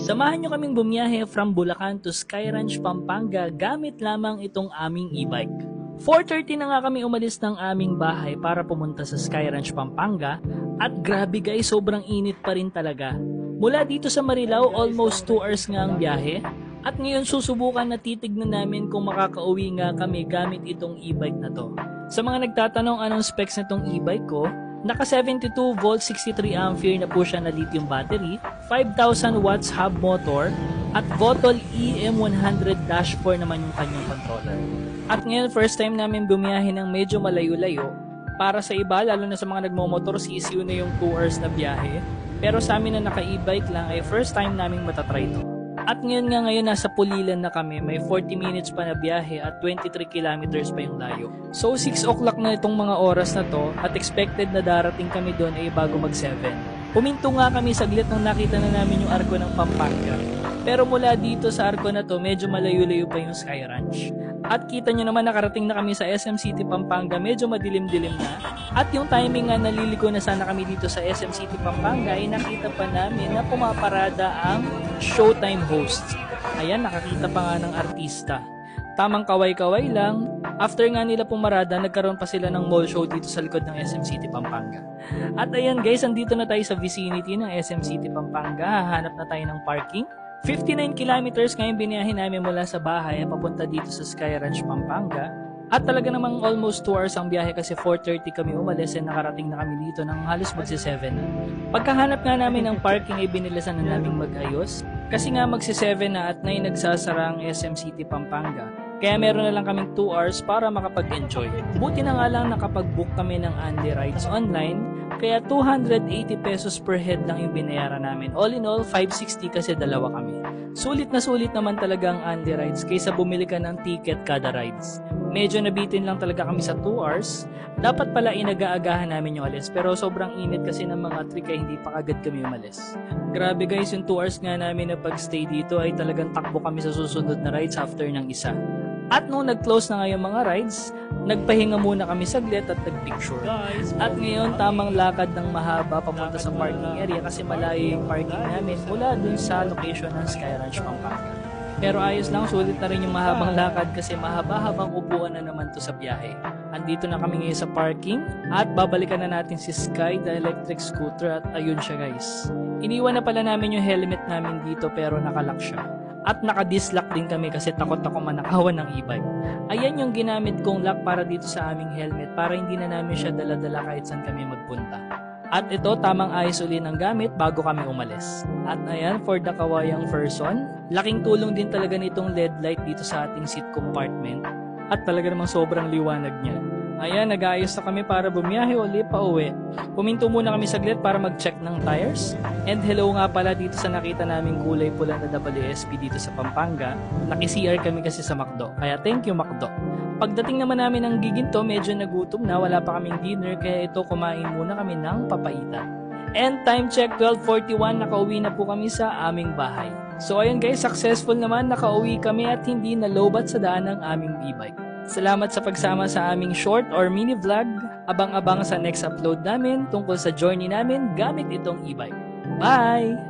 Samahan nyo kaming bumiyahe from Bulacan to Sky Ranch, Pampanga gamit lamang itong aming e-bike. 4:30 na nga kami umalis ng aming bahay para pumunta sa Sky Ranch, Pampanga at grabe guys, sobrang init pa rin talaga. Mula dito sa Marilao, almost 2 hours nga ang biyahe at ngayon susubukan na titignan namin kung makakauwi nga kami gamit itong e-bike na to. Sa mga nagtatanong anong specs nitong e-bike ko, naka 72 volt 63 ampere na po siya na lithium battery, 5,000 watts hub motor, at Votol EM100-4 naman yung kanyang controller. At ngayon first time namin bumiyahe ng medyo malayo-layo. Para sa iba, lalo na sa mga nagmomotor, sisiw na yung 2 hours na biyahe. Pero sa amin na naka e-bike lang ay first time namin matatry ito. At ngayon nasa Pulilan na kami, may 40 minutes pa na biyahe at 23 kilometers pa yung layo. So 6 o'clock na itong mga oras na to at expected na darating kami doon ay bago mag 7. Puminto nga kami saglit nang nakita na namin yung arko ng Pampanga. Pero mula dito sa arko na to, medyo malayo-layo pa yung Sky Ranch. At kita nyo naman nakarating na kami sa SM City Pampanga, medyo madilim-dilim na. At yung timing nga naliliko na sana kami dito sa SM City Pampanga ay nakita pa namin na pumaparada ang Showtime host. Ayan, nakakita pa nga ng artista. Tamang kaway-kaway lang. After nga nila pumarada, nagkaroon pa sila ng mall show dito sa likod ng SM City Pampanga. At ayan guys, andito na tayo sa vicinity ng SM City Pampanga. Hahanap na tayo ng parking. 59 kilometers ngayon biniyahin namin mula sa bahay papunta dito sa Sky Ranch, Pampanga. At talaga namang almost 2 hours ang biyahe kasi 4:30 kami umalis at nakarating na kami dito ng halos magsi-7 na. Pagkahanap nga namin ng parking ay binilisan na naming mag-ayos kasi nga magsi-7 na at 9 nagsasara ang SM City Pampanga. Kaya meron na lang kaming 2 hours para makapag-enjoy. Buti na nga lang nakapag-book kami ng Andy Rides online, kaya 280 pesos per head lang yung binayaran namin. All in all, 560 kasi dalawa kami. Sulit na sulit naman talaga ang Andy Rides kaysa bumili ka ng ticket kada rides. Medyo nabitin lang talaga kami sa 2 hours. Dapat pala inaga-agahan namin yung alis, pero sobrang init kasi ng mga trick ay hindi pa agad kami umalis. Grabe guys, yung 2 hours nga namin na pag-stay dito ay talagang takbo kami sa susunod na rides after ng isa. At nung nag-close na nga yung mga rides, nagpahinga muna kami saglit at nag-picture. At ngayon, tamang lakad ng mahaba papunta sa parking area kasi malayo yung parking namin mula dun sa location ng Sky Ranch, Pampanga. Pero ayos lang, sulit na rin yung mahabang lakad kasi mahaba-habang upuan na naman to sa biyahe. Andito na kami ngayon sa parking at babalikan na natin si Sky, the electric scooter, at ayun siya guys. Iniwan na pala namin yung helmet namin dito pero nakalock siya. At naka-dislock din kami kasi takot ako manakawan ng e-bike. Ayan yung ginamit kong lock para dito sa aming helmet para hindi na namin siya dala-dala kahit saan kami magpunta. At ito, tamang ayos uli ng gamit bago kami umalis. At ayan, for the kawayang person, laking tulong din talaga nitong LED light dito sa ating seat compartment. At talaga namang sobrang liwanag niya. Ayan, nag-aayos na kami para bumiyahe uli pa uwi. Puminto muna kami saglit para mag-check ng tires. And hello nga pala dito sa nakita naming kulay pula na WSP dito sa Pampanga. Naki-CR kami kasi sa McDo. Kaya thank you McDo. Pagdating naman namin ng Giginto, medyo nagutom na. Wala pa kaming dinner kaya ito kumain muna kami ng papaitan. And time check 12:41, nakauwi na po kami sa aming bahay. So ayun guys, successful naman, nakauwi kami at hindi nalobat sa daan ng aming e-bike. Salamat sa pagsama sa aming short or mini vlog. Abang-abang sa next upload namin tungkol sa journey namin gamit itong e-bike. Bye!